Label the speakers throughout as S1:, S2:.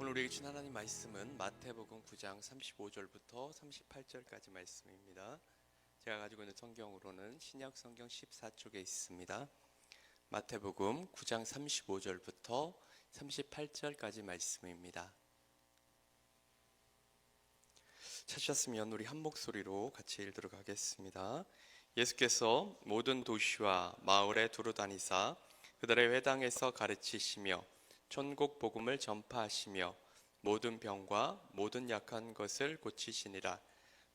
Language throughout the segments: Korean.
S1: 오늘 우리에게 준 하나님 말씀은 마태복음 9장 35절부터 38절까지 말씀입니다. 제가 가지고 있는 성경으로는 신약 성경 14쪽에 있습니다. 마태복음 9장 35절부터 38절까지 말씀입니다. 찾으셨으면 우리 한 목소리로 같이 읽도록 하겠습니다. 예수께서 모든 도시와 마을에 두루 다니사 그들의 회당에서 가르치시며 천국 복음을 전파하시며 모든 병과 모든 약한 것을 고치시니라.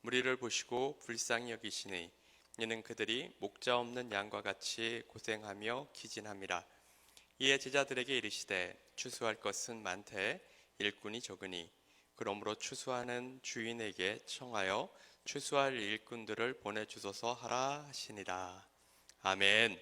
S1: 무리를 보시고 불쌍히 여기시니 이는 그들이 목자 없는 양과 같이 고생하며 기진함이라. 이에 제자들에게 이르시되 추수할 것은 많되 일꾼이 적으니 그러므로 추수하는 주인에게 청하여 추수할 일꾼들을 보내주소서 하라 하시니라. 아멘.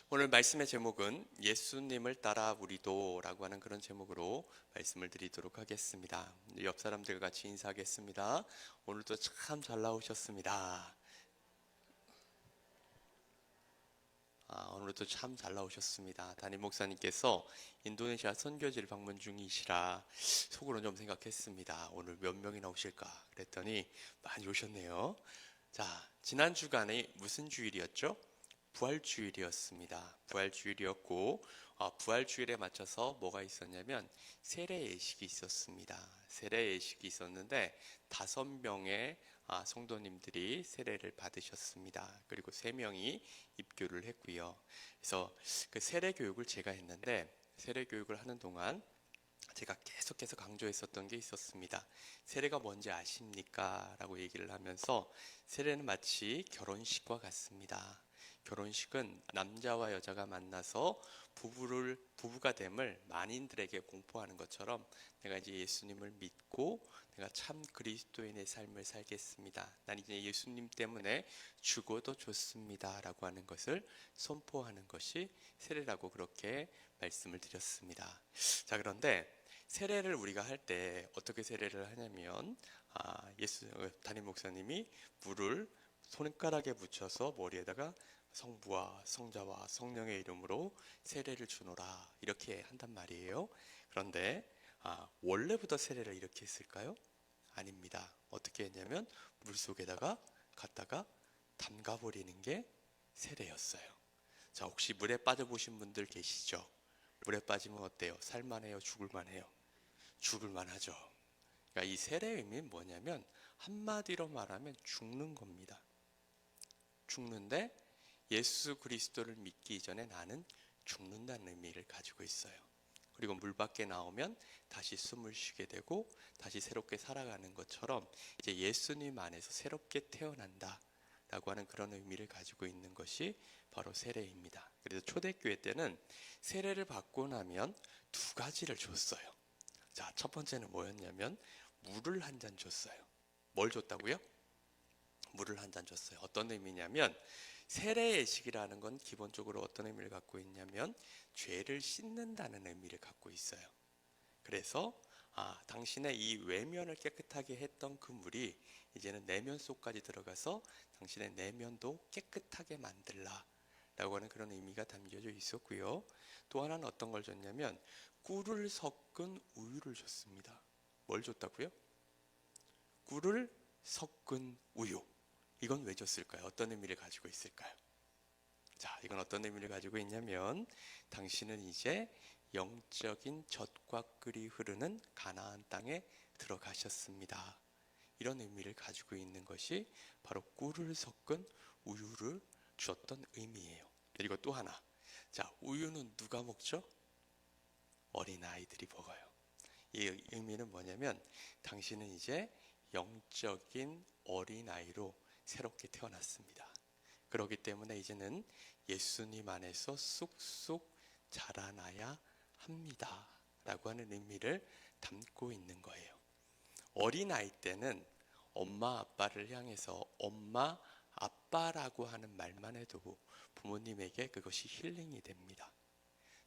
S1: 오늘 말씀의 제목은 예수님을 따라 우리도 라고 하는 그런 제목으로 말씀을 드리도록 하겠습니다. 옆 사람들과 같이 인사하겠습니다. 오늘도 참 잘 나오셨습니다. 오늘도 참 잘 나오셨습니다. 담임 목사님께서 인도네시아 선교지를 방문 중이시라 속으로 좀 생각했습니다. 오늘 몇 명이나 오실까 그랬더니 많이 오셨네요. 자, 지난 주간에 무슨 주일이었죠? 부활주일이었습니다. 부활주일이었고 부활주일에 맞춰서 뭐가 있었냐면 세례 예식이 있었습니다. 세례 예식이 있었는데 5명의 성도님들이 세례를 받으셨습니다. 그리고 3명이 입교를 했고요. 그래서 그 세례 교육을 제가 했는데 세례 교육을 하는 동안 제가 계속해서 강조했었던 게 있었습니다. 세례가 뭔지 아십니까? 라고 얘기를 하면서 세례는 마치 결혼식과 같습니다. 결혼식은 남자와 여자가 만나서 부부가 됨을 만인들에게 공포하는 것처럼 내가 이제 예수님을 믿고 내가 참 그리스도인의 삶을 살겠습니다. 난 이제 예수님 때문에 죽어도 좋습니다. 라고 하는 것을 선포하는 것이 세례라고 그렇게 말씀을 드렸습니다. 자, 그런데 세례를 우리가 할 때 어떻게 세례를 하냐면 담임 목사님이 물을 손가락에 묻혀서 머리에다가 성부와 성자와 성령의 이름으로 세례를 주노라 이렇게 한단 말이에요. 그런데 원래부터 세례를 이렇게 했을까요? 아닙니다. 어떻게 했냐면 물속에다가 갖다가 담가버리는 게 세례였어요. 자, 혹시 물에 빠져보신 분들 계시죠? 물에 빠지면 어때요? 살만해요? 죽을만해요? 죽을만하죠. 그러니까 이 세례의 의미는 뭐냐면 한마디로 말하면 죽는 겁니다. 죽는데 예수 그리스도를 믿기 전에 나는 죽는다는 의미를 가지고 있어요. 그리고 물 밖에 나오면 다시 숨을 쉬게 되고 다시 새롭게 살아가는 것처럼 이제 예수님 안에서 새롭게 태어난다 라고 하는 그런 의미를 가지고 있는 것이 바로 세례입니다. 그래서 초대교회 때는 세례를 받고 나면 2가지를 줬어요. 자, 첫 번째는 뭐였냐면 물을 한 잔 줬어요. 뭘 줬다고요? 물을 한 잔 줬어요. 어떤 의미냐면 세례 예식이라는 건 기본적으로 어떤 의미를 갖고 있냐면 죄를 씻는다는 의미를 갖고 있어요. 그래서 당신의 이 외면을 깨끗하게 했던 그 물이 이제는 내면 속까지 들어가서 당신의 내면도 깨끗하게 만들라 라고 하는 그런 의미가 담겨져 있었고요. 또 하나는 어떤 걸 줬냐면 꿀을 섞은 우유를 줬습니다. 뭘 줬다고요? 꿀을 섞은 우유. 이건 왜 줬을까요? 어떤 의미를 가지고 있을까요? 자, 이건 어떤 의미를 가지고 있냐면 당신은 이제 영적인 젖과 꿀이 흐르는 가나안 땅에 들어가셨습니다. 이런 의미를 가지고 있는 것이 바로 꿀을 섞은 우유를 주었던 의미예요. 그리고 또 하나, 자, 우유는 누가 먹죠? 어린아이들이 먹어요. 이 의미는 뭐냐면 당신은 이제 영적인 어린아이로 새롭게 태어났습니다. 그렇기 때문에 이제는 예수님 안에서 쑥쑥 자라나야 합니다 라고 하는 의미를 담고 있는 거예요. 어린아이 때는 엄마 아빠를 향해서 엄마 아빠라고 하는 말만 해도 부모님에게 그것이 힐링이 됩니다.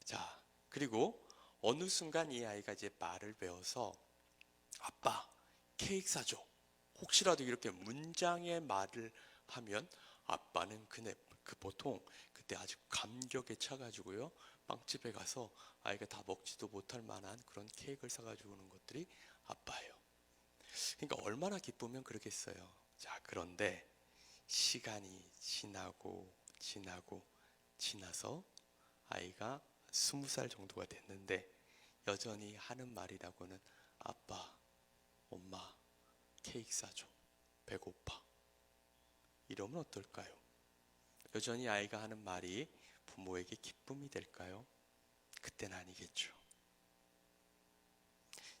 S1: 자, 그리고 어느 순간 이 아이가 이제 말을 배워서 아빠 케이크 사줘. 혹시라도 이렇게 문장의 말을 하면 아빠는 보통 그때 아주 감격에 차가지고요 빵집에 가서 아이가 다 먹지도 못할 만한 그런 케이크를 사가지고 오는 것들이 아빠예요. 그러니까 얼마나 기쁘면 그러겠어요. 자, 그런데 시간이 지나서 아이가 20살 정도가 됐는데 여전히 하는 말이라고는 아빠, 엄마, 케이크 사줘. 배고파. 이러면 어떨까요? 여전히 아이가 하는 말이 부모에게 기쁨이 될까요? 그때는 아니겠죠.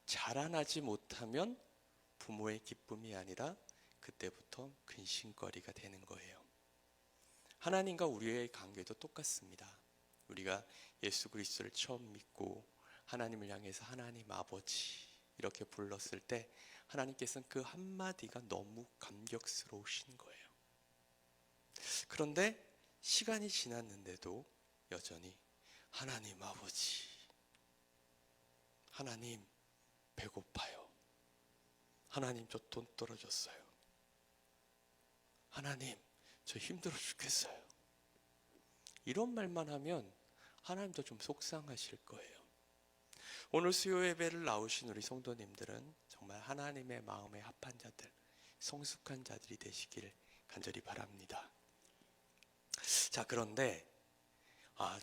S1: 자라나지 못하면 부모의 기쁨이 아니라 그때부터 근심거리가 되는 거예요. 하나님과 우리의 관계도 똑같습니다. 우리가 예수 그리스도를 처음 믿고 하나님을 향해서 하나님 아버지 이렇게 불렀을 때 하나님께서는 그 한마디가 너무 감격스러우신 거예요. 그런데 시간이 지났는데도 여전히 하나님 아버지, 하나님 배고파요. 하나님 저 돈 떨어졌어요. 하나님 저 힘들어 죽겠어요. 이런 말만 하면 하나님도 좀 속상하실 거예요. 오늘 수요 예배를 나오신 우리 성도님들은 정말 하나님의 마음에 합한 자들, 성숙한 자들이 되시길 간절히 바랍니다. 자, 그런데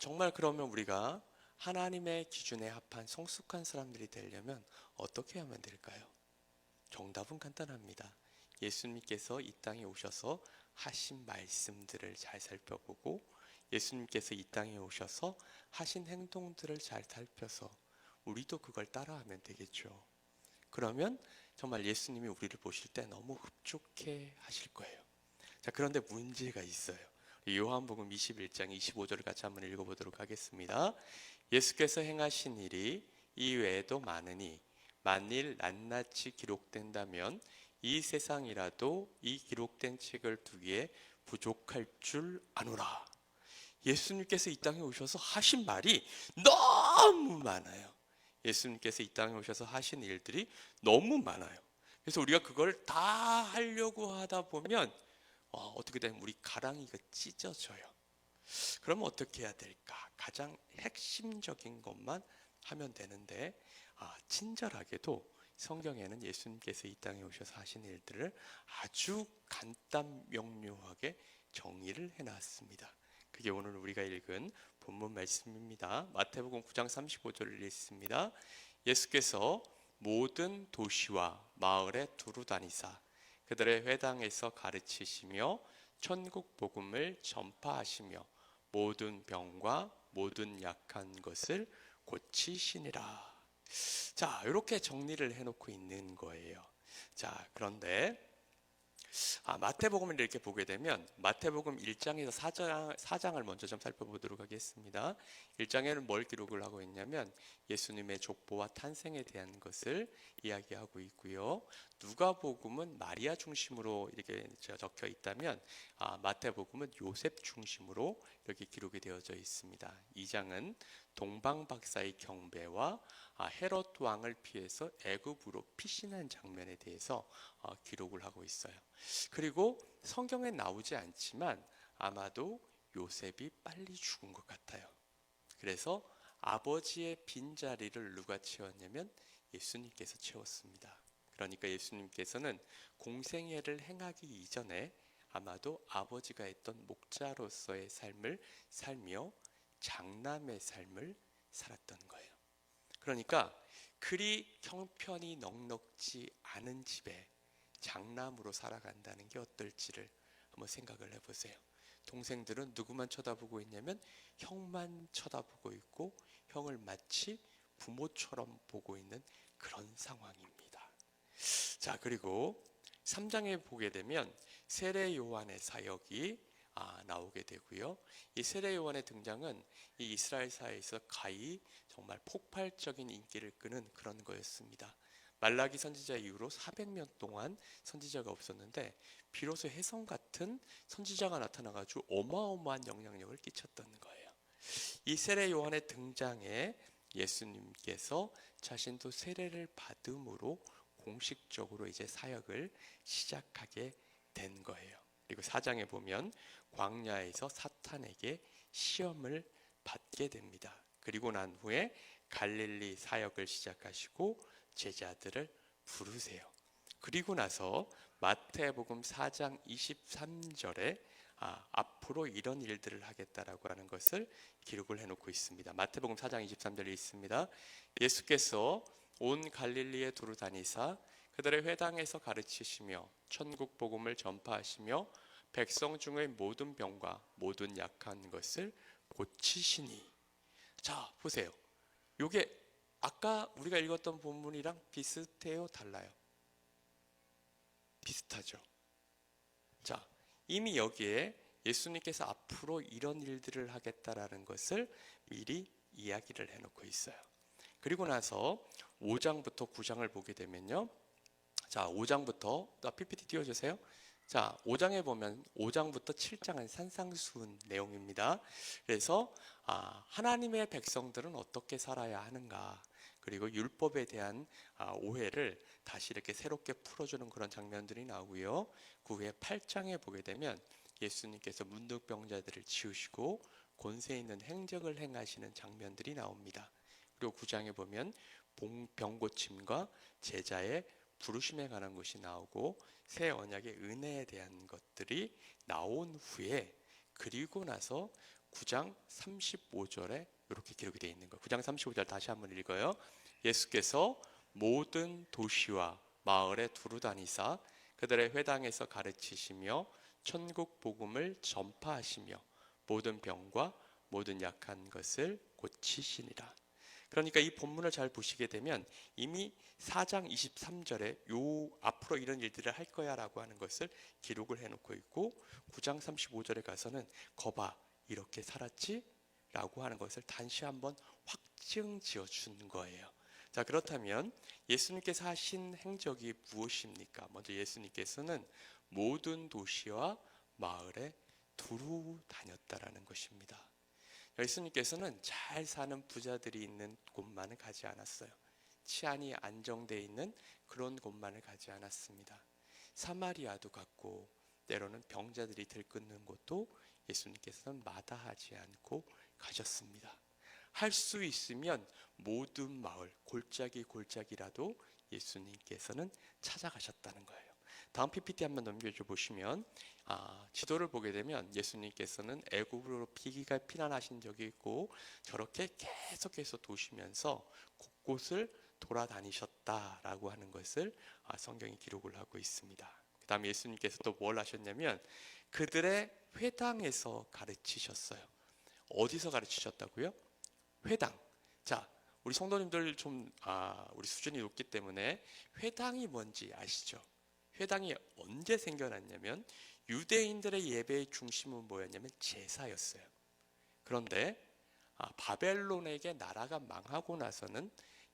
S1: 정말 그러면 우리가 하나님의 기준에 합한 성숙한 사람들이 되려면 어떻게 하면 될까요? 정답은 간단합니다. 예수님께서 이 땅에 오셔서 하신 말씀들을 잘 살펴보고 예수님께서 이 땅에 오셔서 하신 행동들을 잘 살펴서 우리도 그걸 따라하면 되겠죠. 그러면 정말 예수님이 우리를 보실 때 너무 흡족해 하실 거예요. 자, 그런데 문제가 있어요. 요한복음 21장 25절을 같이 한번 읽어보도록 하겠습니다. 예수께서 행하신 일이 이 외에도 많으니 만일 낱낱이 기록된다면 이 세상이라도 이 기록된 책을 두기에 부족할 줄 아노라. 예수님께서 이 땅에 오셔서 하신 말이 너무 많아요. 예수님께서 이 땅에 오셔서 하신 일들이 너무 많아요. 그래서 우리가 그걸 다 하려고 하다 보면 어떻게 되면 우리 가랑이가 찢어져요. 그러면 어떻게 해야 될까? 가장 핵심적인 것만 하면 되는데 친절하게도 성경에는 예수님께서 이 땅에 오셔서 하신 일들을 아주 간단 명료하게 정리를 해놨습니다. 그게 오늘 우리가 읽은 본문 말씀입니다. 마태복음 9장 35절을 읽습니다. 예수께서 모든 도시와 마을에 두루 다니사 그들의 회당에서 가르치시며 천국 복음을 전파하시며 모든 병과 모든 약한 것을 고치시니라. 자, 이렇게 정리를 해놓고 있는 거예요. 자, 그런데 마태복음을 이렇게 보게 되면 마태복음 1장에서 4장을 먼저 좀 살펴보도록 하겠습니다. 1장에는 뭘 기록을 하고 있냐면 예수님의 족보와 탄생에 대한 것을 이야기하고 있고요. 누가복음은 마리아 중심으로 이렇게 적혀 있다면 마태복음은 요셉 중심으로 이렇게 기록이 되어져 있습니다. 2장은 동방박사의 경배와 헤롯 왕을 피해서 애굽으로 피신한 장면에 대해서 기록을 하고 있어요. 그리고 성경에 나오지 않지만 아마도 요셉이 빨리 죽은 것 같아요. 그래서 아버지의 빈자리를 누가 채웠냐면 예수님께서 채웠습니다. 그러니까 예수님께서는 공생애를 행하기 이전에 아마도 아버지가 했던 목자로서의 삶을 살며 장남의 삶을 살았던 거예요. 그러니까 그리 형편이 넉넉지 않은 집에 장남으로 살아간다는 게 어떨지를 한번 생각을 해보세요. 동생들은 누구만 쳐다보고 있냐면 형만 쳐다보고 있고 형을 마치 부모처럼 보고 있는 그런 상황입니다. 자, 그리고 3장에 보게 되면 세례 요한의 사역이 나오게 되고요. 이 세례 요한의 등장은 이 이스라엘 사회에서 가히 정말 폭발적인 인기를 끄는 그런 거였습니다. 말라기 선지자 이후로 400년 동안 선지자가 없었는데 비로소 혜성 같은 선지자가 나타나가지고 어마어마한 영향력을 끼쳤던 거예요. 이 세례 요한의 등장에 예수님께서 자신도 세례를 받음으로 공식적으로 이제 사역을 시작하게 된 거예요. 그리고 4장에 보면 광야에서 사탄에게 시험을 받게 됩니다. 그리고 난 후에 갈릴리 사역을 시작하시고 제자들을 부르세요. 그리고 나서 마태복음 4장 23절에 앞으로 이런 일들을 하겠다라고 하는 것을 기록을 해놓고 있습니다. 마태복음 4장 23절에 있습니다. 예수께서 온 갈릴리에 두루 다니사 그들의 회당에서 가르치시며 천국 복음을 전파하시며 백성 중의 모든 병과 모든 약한 것을 고치시니. 자, 보세요. 요게 아까 우리가 읽었던 본문이랑 비슷해요, 달라요? 비슷하죠. 자, 이미 여기에 예수님께서 앞으로 이런 일들을 하겠다라는 것을 미리 이야기를 해놓고 있어요. 그리고 나서 5장부터 9장을 보게 되면요. 자, 5장부터 PPT 띄워주세요. 자, 5장에 보면 5장부터 7장은 산상수훈 내용입니다. 그래서 하나님의 백성들은 어떻게 살아야 하는가, 그리고 율법에 대한 오해를 다시 이렇게 새롭게 풀어주는 그런 장면들이 나오고요. 그 후에 8장에 보게 되면 예수님께서 문둥병자들을 치우시고 권세 있는 행적을 행하시는 장면들이 나옵니다. 그리고 9장에 보면 병 고침과 제자의 부르심에 관한 것이 나오고 새 언약의 은혜에 대한 것들이 나온 후에, 그리고 나서 9장 35절에 이렇게 기록이 되어 있는 거예요. 9장 35절 다시 한번 읽어요. 예수께서 모든 도시와 마을에 두루 다니사 그들의 회당에서 가르치시며 천국 복음을 전파하시며 모든 병과 모든 약한 것을 고치시니라. 그러니까 이 본문을 잘 보시게 되면 이미 4장 23절에 요 앞으로 이런 일들을 할 거야 라고 하는 것을 기록을 해놓고 있고, 9장 35절에 가서는 거봐 이렇게 살았지? 라고 하는 것을 다시 한번 확증 지어 주는 거예요. 자, 그렇다면 예수님께서 하신 행적이 무엇입니까? 먼저 예수님께서는 모든 도시와 마을에 두루 다녔다라는 것입니다. 예수님께서는 잘 사는 부자들이 있는 곳만은 가지 않았어요. 치안이 안정되어 있는 그런 곳만을 가지 않았습니다. 사마리아도 갔고 때로는 병자들이 들끓는 곳도 예수님께서는 마다하지 않고 가셨습니다. 할 수 있으면 모든 마을 골짜기라도 예수님께서는 찾아가셨다는 거예요. 다음 PPT 한번 넘겨줘 보시면 지도를 보게 되면 예수님께서는 애굽으로 피난하신 적이 있고 저렇게 계속해서 도시면서 곳곳을 돌아다니셨다라고 하는 것을 성경이 기록을 하고 있습니다. 그 다음에 예수님께서 또 뭘 하셨냐면 그들의 회당에서 가르치셨어요. 어디서 가르치셨다고요? 회당. 자, 우리 성도님들 좀 우리 수준이 높기 때문에 회당이 뭔지 아시죠? 회당이 언제 생겨났냐면 유대인들의 예배의 중심은 뭐였냐면 제사였어요. 그런데 바벨론에게 나라가 망하고 나서는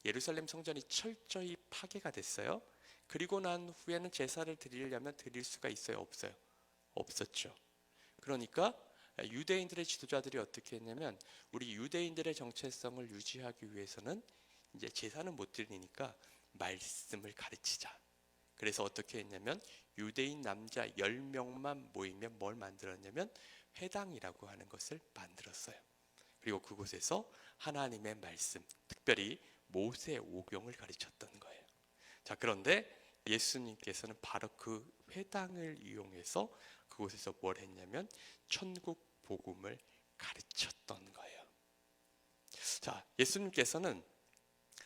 S1: 예루살렘 성전이 철저히 파괴가 됐어요. 그리고 난 후에는 제사를 드리려면 드릴 수가 있어요? 없어요? 없었죠. 그러니까 유대인들의 지도자들이 어떻게 했냐면 우리 유대인들의 정체성을 유지하기 위해서는 이제 제사는 못 드리니까 말씀을 가르치자. 그래서 어떻게 했냐면 유대인 남자 10명만 모이면 뭘 만들었냐면 회당이라고 하는 것을 만들었어요. 그리고 그곳에서 하나님의 말씀, 특별히 모세 오경을 가르쳤던 거예요. 자, 그런데 예수님께서는 바로 그 회당을 이용해서 그곳에서 뭘 했냐면 천국 복음을 가르쳤던 거예요. 자, 예수님께서는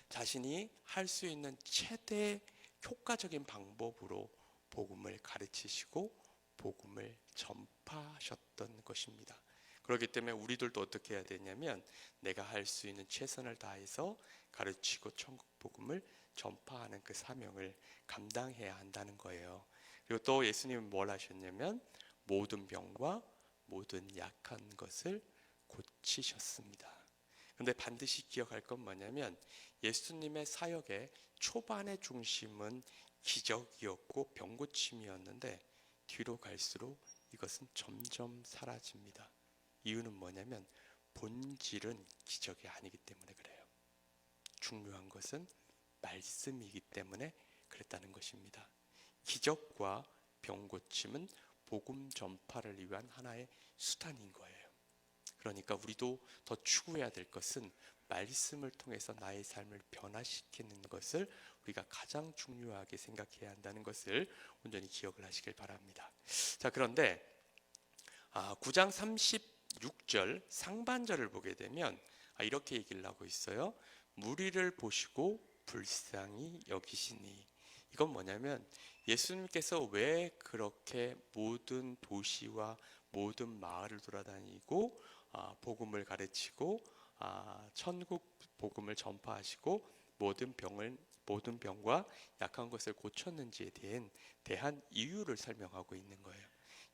S1: 자신이 할 수 있는 최대 효과적인 방법으로 복음을 가르치시고 복음을 전파하셨던 것입니다. 그렇기 때문에 우리들도 어떻게 해야 되냐면 내가 할 수 있는 최선을 다해서 가르치고 천국 복음을 전파하는 그 사명을 감당해야 한다는 거예요. 그리고 또 예수님은 뭘 하셨냐면 모든 병과 모든 약한 것을 고치셨습니다. 그런데 반드시 기억할 건 뭐냐면 예수님의 사역의 초반의 중심은 기적이었고 병고침이었는데 뒤로 갈수록 이것은 점점 사라집니다. 이유는 뭐냐면 본질은 기적이 아니기 때문에 그래요. 중요한 것은 말씀이기 때문에 그랬다는 것입니다. 기적과 병고침은 복음 전파를 위한 하나의 수단인 거예요. 그러니까 우리도 더 추구해야 될 것은 말씀을 통해서 나의 삶을 변화시키는 것을 우리가 가장 중요하게 생각해야 한다는 것을 온전히 기억을 하시길 바랍니다. 자, 그런데 9장 36절 상반절을 보게 되면 이렇게 얘기를 하고 있어요. 무리를 보시고 불쌍히 여기시니. 이건 뭐냐면 예수님께서 왜 그렇게 모든 도시와 모든 마을을 돌아다니고 복음을 가르치고 천국 복음을 전파하시고 모든 병과 약한 것을 고쳤는지에 대한 이유를 설명하고 있는 거예요.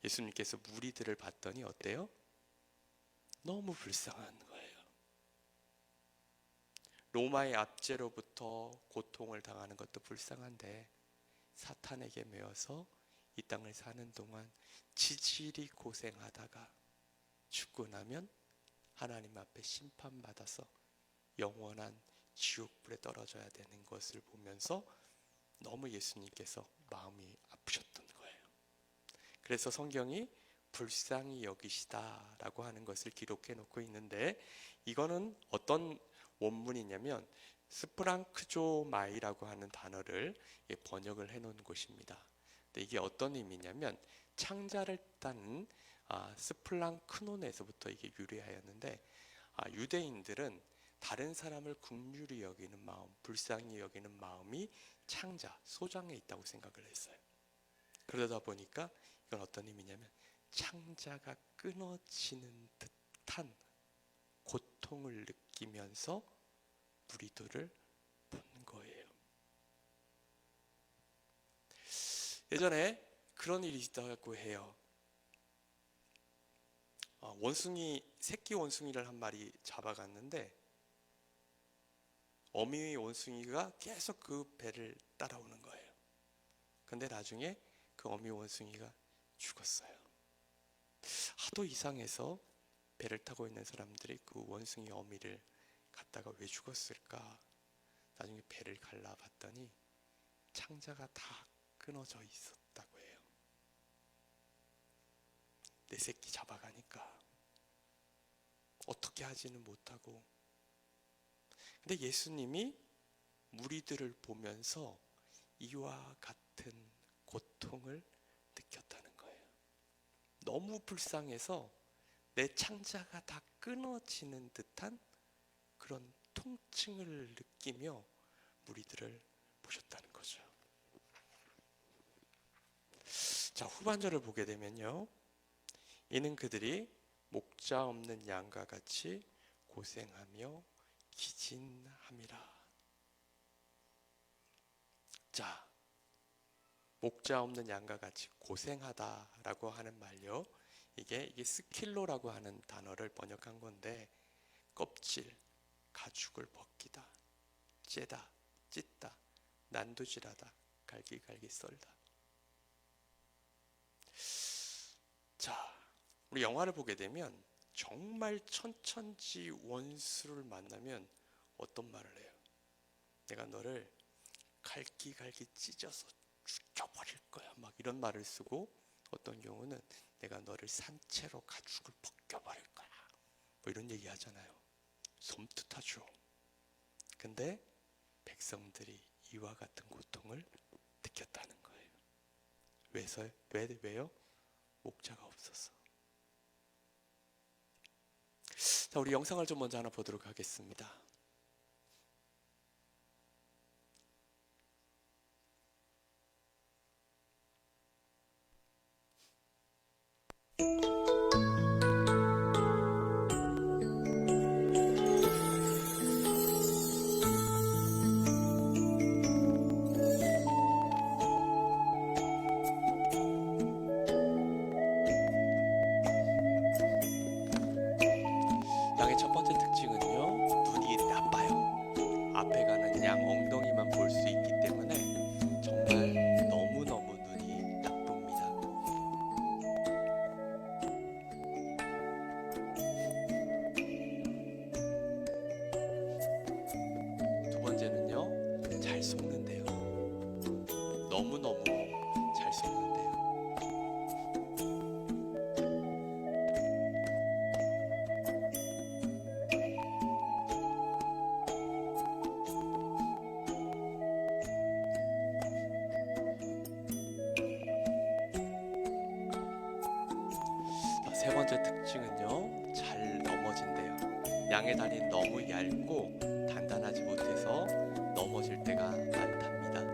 S1: 예수님께서 무리들을 봤더니 어때요? 너무 불쌍한 거예요. 로마의 압제로부터 고통을 당하는 것도 불쌍한데 사탄에게 매여서 이 땅을 사는 동안 지질이 고생하다가 죽고 나면 하나님 앞에 심판받아서 영원한 지옥불에 떨어져야 되는 것을 보면서 너무 예수님께서 마음이 아프셨던 거예요. 그래서 성경이 불쌍히 여기시다라고 하는 것을 기록해 놓고 있는데, 이거는 어떤 원문이냐면 스프랑크조마이라고 하는 단어를 번역을 해 놓은 곳입니다. 근데 이게 어떤 의미냐면 창자를 따는 스플랑크논에서부터 이게 유래하였는데, 유대인들은 다른 사람을 긍휼히 여기는 마음, 불쌍히 여기는 마음이 창자, 소장에 있다고 생각을 했어요. 그러다 보니까 이건 어떤 의미냐면 창자가 끊어지는 듯한 고통을 느끼면서 무리들을 본 거예요. 예전에 그런 일이 있다고 해요. 새끼 원숭이를 한 마리 잡아갔는데 어미 원숭이가 계속 그 배를 따라오는 거예요. 근데 나중에 그 어미 원숭이가 죽었어요. 하도 이상해서 배를 타고 있는 사람들이 그 원숭이 어미를 갖다가 왜 죽었을까? 나중에 배를 갈라봤더니 창자가 다 끊어져 있었다고 해요. 내 새끼 잡아가니까 어떻게 하지는 못하고. 근데 예수님이 무리들을 보면서 이와 같은 고통을 느꼈다는 거예요. 너무 불쌍해서 내 창자가 다 끊어지는 듯한 그런 통증을 느끼며 무리들을 보셨다는 거죠. 자, 후반절을 보게 되면요, 이는 그들이 목자 없는 양과 같이 고생하며 기진함이라. 자, 목자 없는 양과 같이 고생하다라고 하는 말요, 이게 스킬로라고 하는 단어를 번역한 건데, 껍질, 가죽을 벗기다, 째다, 찢다, 난도질하다, 갈기갈기 썰다. 자, 우리 영화를 보게 되면 정말 천천지 원수를 만나면 어떤 말을 해요? 내가 너를 갈기갈기 찢어서 죽여버릴 거야, 막 이런 말을 쓰고, 어떤 경우는 내가 너를 산채로 가죽을 벗겨버릴 거야, 뭐 이런 얘기 하잖아요. 섬뜩하죠. 근데 백성들이 이와 같은 고통을 느꼈다는 거예요. 왜요? 목자가 없어서. 자, 우리 영상을 좀 먼저 하나 보도록 하겠습니다. 양의 첫 번째 특징은요, 눈이 나빠요. 앞에 가는 양 엉덩이만 볼 수 있기 때문에 정말 너무너무 눈이 나쁩니다. 두 번째는요, 잘 속는데요. 너무너무 잘 속는데요. 양의 다리는 너무 얇고 단단하지 못해서 넘어질 때가 많답니다.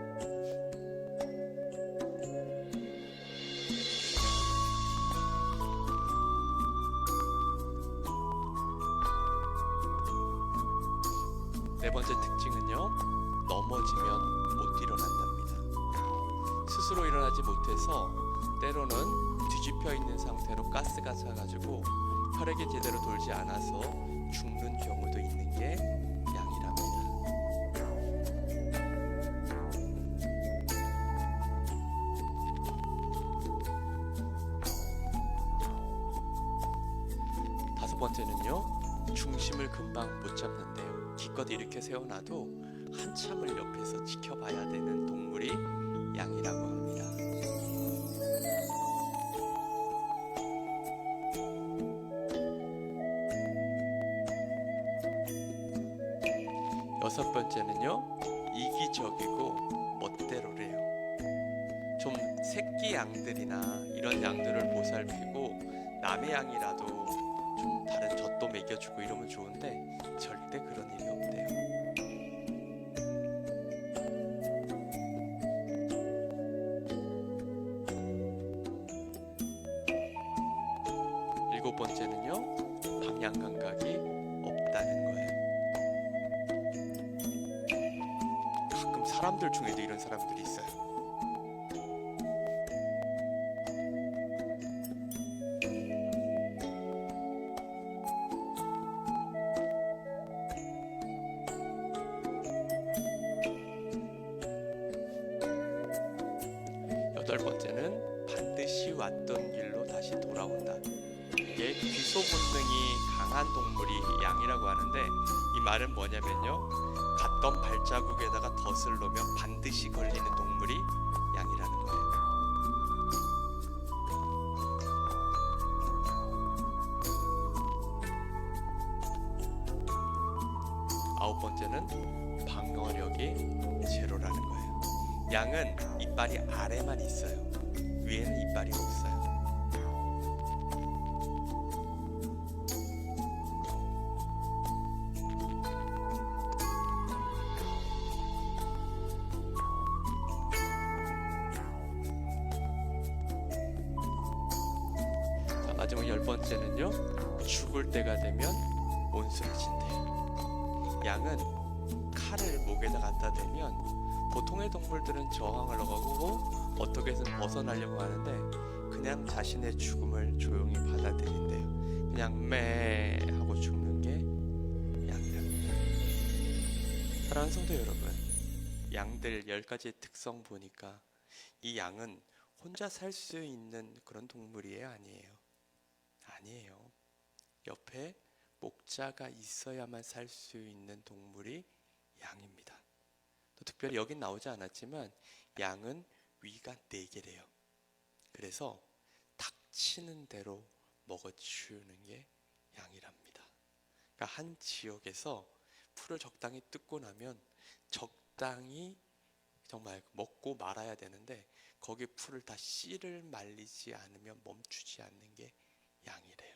S1: 네 번째 특징은요, 넘어지면 못 일어난답니다. 스스로 일어나지 못해서 때로는 뒤집혀 있는 상태로 가스가 차가지고 혈액이 제대로 돌지 않아서 죽는 경우도 있는 게 양이랍니다. 다섯 번째는요, 중심을 금방 못 잡는데요. 기껏 이렇게 세워놔도 한참을 옆에서 지켜봐야 되는 동물이 양이라고 합니다. 여섯 번째는요, 이기적이고 멋대로래요. 좀 새끼 양들이나 이런 양들을 보살피고 남의 양이라도 좀 다른 젖도 먹여주고 이러면 좋은데 절대 그런 일이 없대요. 일곱 번째는요, 방향 감각이 없다는 거예요. 가끔 사람들 중에도 이런 사람들이 있어요. 여덟 번째는 반드시 왔던 길로 다시 돌아온다. 이게 귀소 본능이 강한 동물이 양이라고 하는데, 이 말은 뭐냐면요, 갔던 발자국에다가 덫을 놓으면 반드시 걸리는 동물이 양이라는 거예요. 아홉 번째는 방어력이 제로라는 거예요. 양은 이빨이 아래만 있어요. 위에는 이빨이 없어요. 자, 마지막 열 번째는요, 죽을 때가 되면 온순해진대요. 양은 칼을 목에다 갖다 대면 보통의 동물들은 저항을 하고 어떻게든 벗어나려고 하는데 그냥 자신의 죽음을 조용히 받아들인대요. 그냥 매 하고 죽는 게 양이랍니다. 사랑하는 성도 여러분, 양들 10가지의 특성 보니까 이 양은 혼자 살 수 있는 그런 동물이에요? 아니에요? 아니에요. 옆에 목자가 있어야만 살 수 있는 동물이 양입니다. 또 특별히 여긴 나오지 않았지만 양은 위가 4개래요. 그래서 닥치는 대로 먹어치우는 게 양이랍니다. 그러니까 한 지역에서 풀을 적당히 뜯고 나면 적당히 정말 먹고 말아야 되는데 거기 풀을 다 씨를 말리지 않으면 멈추지 않는 게 양이래요.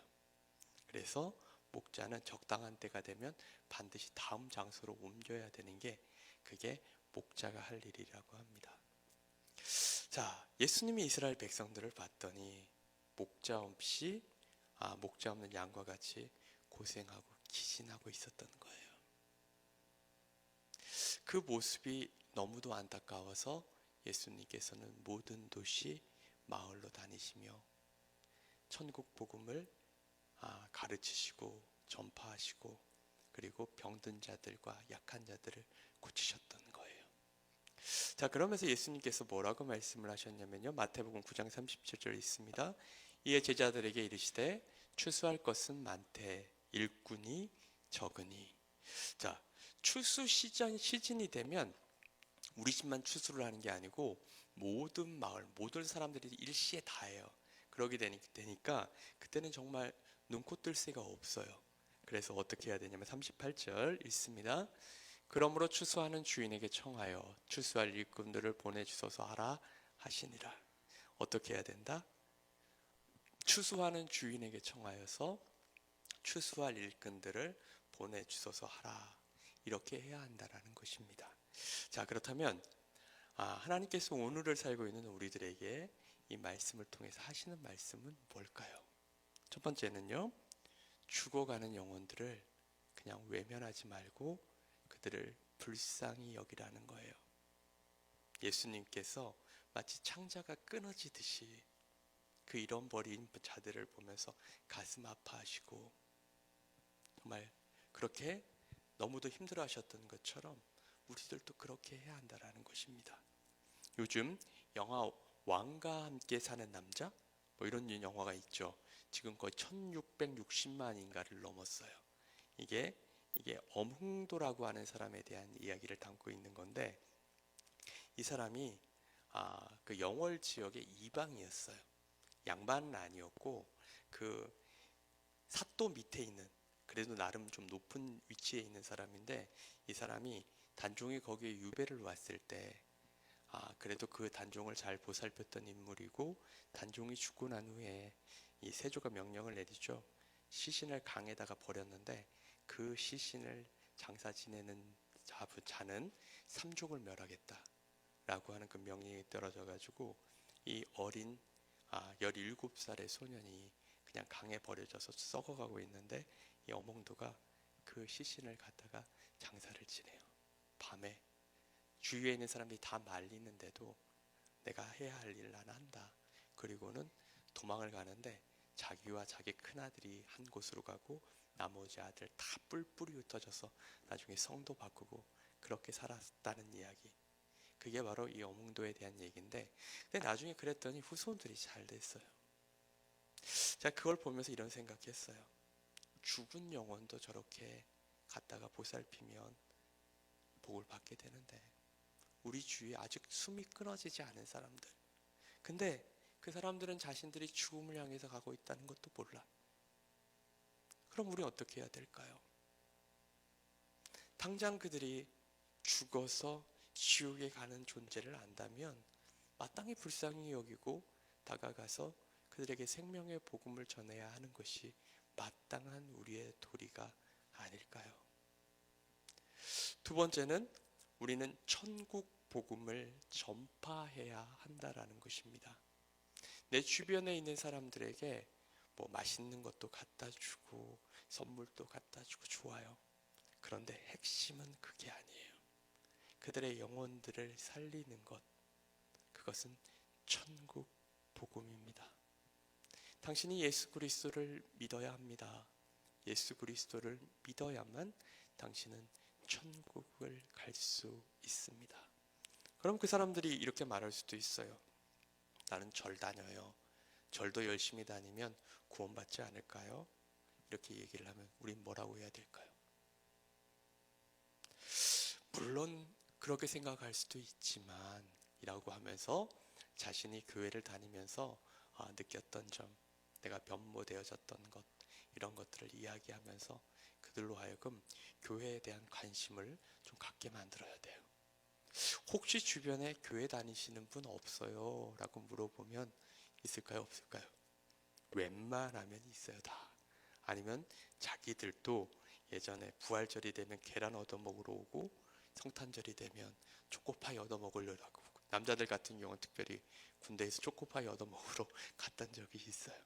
S1: 그래서 목자는 적당한 때가 되면 반드시 다음 장소로 옮겨야 되는 게 그게 목자가 할 일이라고 합니다. 자, 예수님이 이스라엘 백성들을 봤더니 목자 없는 양과 같이 고생하고 기진하고 있었던 거예요. 그 모습이 너무도 안타까워서 예수님께서는 모든 도시 마을로 다니시며 천국 복음을 가르치시고 전파하시고 그리고 병든 자들과 약한 자들을 고치셨던 거예요. 자, 그러면서 예수님께서 뭐라고 말씀을 하셨냐면요, 마태복음 9장 37절 있습니다. 이에 제자들에게 이르시되 추수할 것은 많되 일꾼이 적으니. 자, 추수 시즌이 되면 우리 집만 추수를 하는 게 아니고 모든 마을, 모든 사람들이 일시에 다 해요. 그러게 되니까 그때는 정말 눈코 뜰 새가 없어요. 그래서 어떻게 해야 되냐면 38절 읽습니다. 그러므로 추수하는 주인에게 청하여 추수할 일꾼들을 보내주소서 하라 하시니라. 어떻게 해야 된다? 추수하는 주인에게 청하여서 추수할 일꾼들을 보내주소서 하라. 이렇게 해야 한다라는 것입니다. 자, 그렇다면 하나님께서 오늘을 살고 있는 우리들에게 이 말씀을 통해서 하시는 말씀은 뭘까요? 첫 번째는요, 죽어가는 영혼들을 그냥 외면하지 말고 그들을 불쌍히 여기라는 거예요. 예수님께서 마치 창자가 끊어지듯이 그 잃어버린 자들을 보면서 가슴 아파하시고 정말 그렇게 너무도 힘들어하셨던 것처럼 우리들도 그렇게 해야 한다라는 것입니다. 요즘 영화 왕과 함께 사는 남자 뭐 이런 영화가 있죠. 지금 거의 1660만인가를 넘었어요. 이게 엄흥도라고 하는 사람에 대한 이야기를 담고 있는 건데, 이 사람이 그 영월 지역의 이방이었어요. 양반은 아니었고 그 사또 밑에 있는, 그래도 나름 좀 높은 위치에 있는 사람인데, 이 사람이 단종이 거기에 유배를 왔을 때 그래도 그 단종을 잘 보살폈던 인물이고, 단종이 죽고 난 후에 이 세조가 명령을 내리죠. 시신을 강에다가 버렸는데 그 시신을 장사 지내는 자는 삼족을 멸하겠다라고 하는 그 명령이 떨어져 가지고 이 어린 17살의 소년이 그냥 강에 버려져서 썩어가고 있는데, 이 엄홍도가 그 시신을 갖다가 장사를 지내요. 밤에 주위에 있는 사람들이 다 말리는데도 내가 해야 할 일을 난 한다. 그리고는 도망을 가는데 자기와 자기 큰아들이 한 곳으로 가고 나머지 아들 다 뿔뿔이 흩어져서 나중에 성도 바꾸고 그렇게 살았다는 이야기. 그게 바로 이 엄흥도에 대한 얘기인데, 근데 나중에 그랬더니 후손들이 잘 됐어요. 제가 그걸 보면서 이런 생각했어요. 죽은 영혼도 저렇게 갖다가 보살피면 복을 받게 되는데, 우리 주위에 아직 숨이 끊어지지 않은 사람들, 근데 그 사람들은 자신들이 죽음을 향해서 가고 있다는 것도 몰라. 그럼 우리 어떻게 해야 될까요? 당장 그들이 죽어서 지옥에 가는 존재를 안다면 마땅히 불쌍히 여기고 다가가서 그들에게 생명의 복음을 전해야 하는 것이 마땅한 우리의 도리가 아닐까요? 두 번째는 우리는 천국 복음을 전파해야 한다라는 것입니다. 내 주변에 있는 사람들에게 뭐 맛있는 것도 갖다 주고 선물도 갖다 주고 좋아요. 그런데 핵심은 그게 아니에요. 그들의 영혼들을 살리는 것, 그것은 천국 복음입니다. 당신이 예수 그리스도를 믿어야 합니다. 예수 그리스도를 믿어야만 당신은 천국을 갈 수 있습니다. 그럼 그 사람들이 이렇게 말할 수도 있어요. 나는 절 다녀요. 절도 열심히 다니면 구원받지 않을까요? 이렇게 얘기를 하면 우린 뭐라고 해야 될까요? 물론 그렇게 생각할 수도 있지만 이라고 하면서 자신이 교회를 다니면서 느꼈던 점, 내가 변모되어졌던 것, 이런 것들을 이야기하면서 그들로 하여금 교회에 대한 관심을 좀 갖게 만들어야 돼요. 혹시 주변에 교회 다니시는 분 없어요? 라고 물어보면 있을까요? 없을까요? 웬만하면 있어요, 다. 아니면 자기들도 예전에 부활절이 되면 계란 얻어먹으러 오고 성탄절이 되면 초코파이 얻어먹으려고, 남자들 같은 경우는 특별히 군대에서 초코파이 얻어먹으러 갔던 적이 있어요.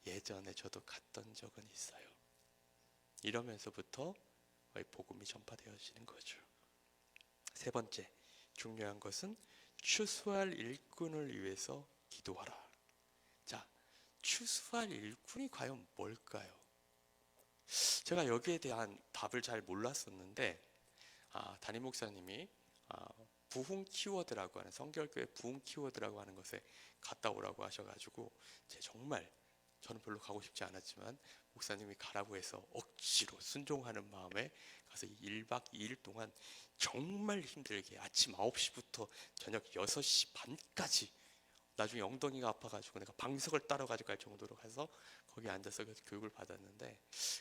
S1: 예전에 저도 갔던 적은 있어요. 이러면서부터 복음이 전파되어지는 거죠. 세 번째, 중요한 것은 추수할 일꾼을 위해서 기도하라. 자, 추수할 일꾼이 과연 뭘까요? 제가 여기에 대한 답을 잘 몰랐었는데 담임 목사님이 부흥 키워드라고 하는, 성결교회 부흥 키워드라고 하는 것에 갔다 오라고 하셔가지고 정말 저는 별로 가고 싶지 않았지만 목사님이 가라고 해서 억지로 순종하는 마음에 가서 1박 2일 동안 정말 힘들게 아침 9시부터 저녁 6시 반까지, 나중에 엉덩이가 아파가지고 내가 방석을 따러 가져갈 정도로 가서 거기 앉아서 교육을 받았는데,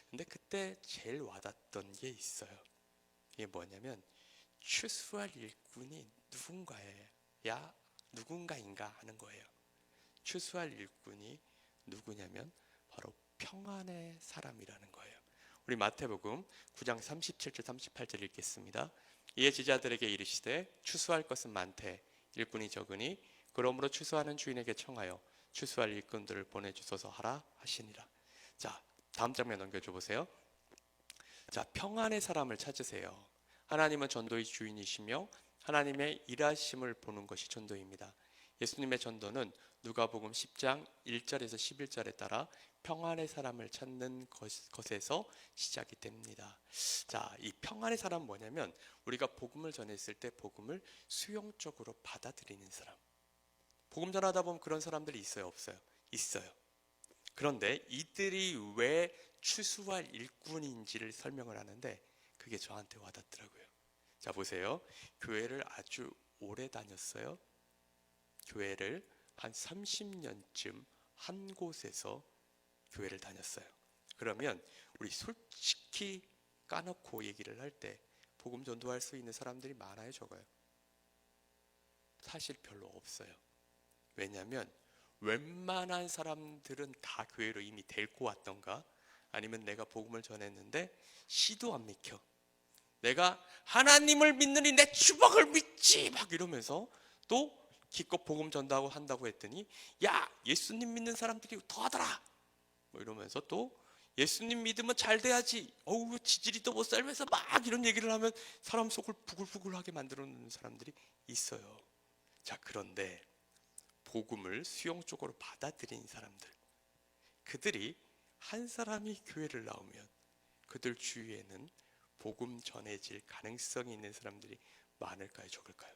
S1: 근데 그때 제일 와닿던 게 있어요. 이게 뭐냐면 추수할 일꾼이 누군가인가 하는 거예요. 추수할 일꾼이 누구냐면 바로 평안의 사람이라는 거예요. 우리 마태복음 9장 37절 38절 읽겠습니다. 이에 제자들에게 이르시되 추수할 것은 많되 일꾼이 적으니 그러므로 추수하는 주인에게 청하여 추수할 일꾼들을 보내주소서 하라 하시니라. 자, 다음 장면 넘겨줘 보세요. 자, 평안의 사람을 찾으세요. 하나님은 전도의 주인이시며 하나님의 일하심을 보는 것이 전도입니다. 예수님의 전도는 누가복음 10장 1절에서 11절에 따라 평안의 사람을 찾는 것에서 시작이 됩니다. 자, 이 평안의 사람은 뭐냐면 우리가 복음을 전했을 때 복음을 수용적으로 받아들이는 사람. 복음 전하다 보면 그런 사람들이 있어요, 없어요? 있어요. 그런데 이들이 왜 추수할 일꾼인지를 설명을 하는데 그게 저한테 와닿더라고요. 자, 보세요. 교회를 아주 오래 다녔어요. 교회를 한 30년쯤 한 곳에서 교회를 다녔어요. 그러면 우리 솔직히 까놓고 얘기를 할 때 복음 전도할 수 있는 사람들이 많아요, 적어요? 사실 별로 없어요. 왜냐하면 웬만한 사람들은 다 교회로 이미 데리고 왔던가 아니면 내가 복음을 전했는데 씨도 안 믿겨. 내가 하나님을 믿느니 내 주먹을 믿지 막 이러면서 또 기껏 복음 전도하고 한다고 했더니 야 예수님 믿는 사람들이 더하더라 뭐 이러면서 또 예수님 믿으면 잘 돼야지 어우 지지리도 못 살면서 막 이런 얘기를 하면 사람 속을 부글부글하게 만들어 놓는 사람들이 있어요. 자, 그런데 복음을 수용적으로 받아들인 사람들, 그들이 한 사람이 교회를 나오면 그들 주위에는 복음 전해질 가능성이 있는 사람들이 많을까요, 적을까요?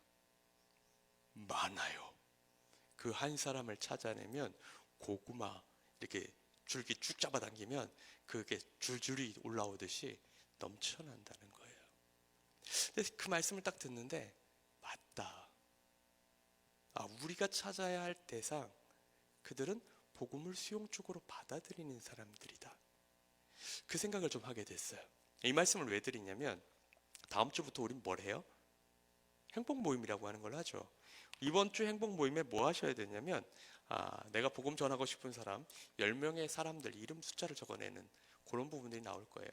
S1: 많아요. 그 한 사람을 찾아내면 고구마 이렇게 줄기 쭉 잡아당기면 그게 줄줄이 올라오듯이 넘쳐난다는 거예요. 근데 그 말씀을 딱 듣는데 맞다. 우리가 찾아야 할 대상, 그들은 복음을 수용적으로 받아들이는 사람들이다. 그 생각을 좀 하게 됐어요. 이 말씀을 왜 드리냐면 다음 주부터 우린 뭘 해요? 행복 모임이라고 하는 걸 하죠. 이번 주 행복 모임에 뭐 하셔야 되냐면 내가 복음 전하고 싶은 사람 10명의 사람들 이름 숫자를 적어내는 그런 부분들이 나올 거예요.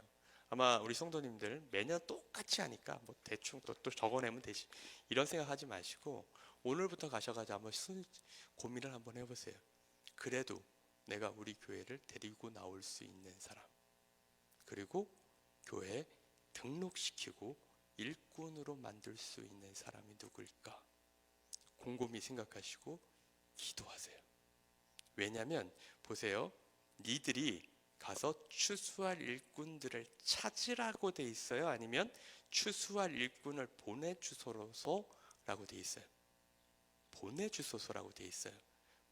S1: 아마 우리 성도님들 매년 똑같이 하니까 뭐 대충 또 적어내면 되지 이런 생각하지 마시고 오늘부터 가셔가지고 한번 고민을 한번 해보세요. 그래도 내가 우리 교회를 데리고 나올 수 있는 사람, 그리고 교회에 등록시키고 일꾼으로 만들 수 있는 사람이 누구일까? 곰곰이 생각하시고 기도하세요. 왜냐하면 보세요. 니들이 가서 추수할 일꾼들을 찾으라고 돼 있어요? 아니면 추수할 일꾼을 보내주소서라고 돼 있어요? 보내주소서라고 돼 있어요.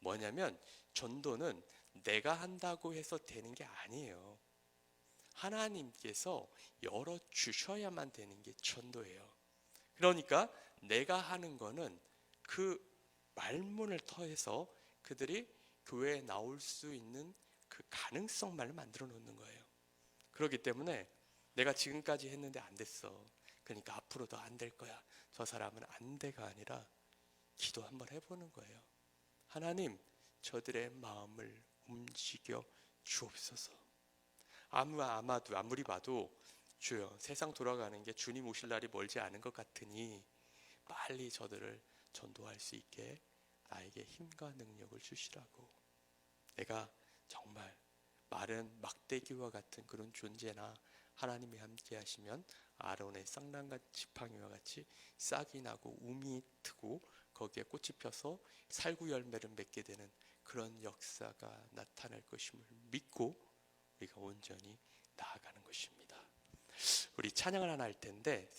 S1: 뭐냐면 전도는 내가 한다고 해서 되는 게 아니에요. 하나님께서 열어주셔야만 되는 게 전도예요. 그러니까 내가 하는 거는 그 말문을 터해서 그들이 교회에 나올 수 있는 그 가능성만을 만들어 놓는 거예요. 그렇기 때문에 내가 지금까지 했는데 안 됐어. 그러니까 앞으로도 안 될 거야. 저 사람은 안 돼가 아니라 기도 한번 해보는 거예요. 하나님, 저들의 마음을 움직여 주옵소서. 아무리 봐도 주여 세상 돌아가는 게 주님 오실 날이 멀지 않은 것 같으니 빨리 저들을 전도할 수 있게 나에게 힘과 능력을 주시라고. 내가 정말 마른 막대기와 같은 그런 존재나 하나님이 함께 하시면 아론의 쌍난간 지팡이와 같이 싹이 나고 움이 트고 거기에 꽃이 펴서 살구 열매를 맺게 되는 그런 역사가 나타날 것임을 믿고 우리가 온전히 나아가는 것입니다. 우리 찬양을 하나 할 텐데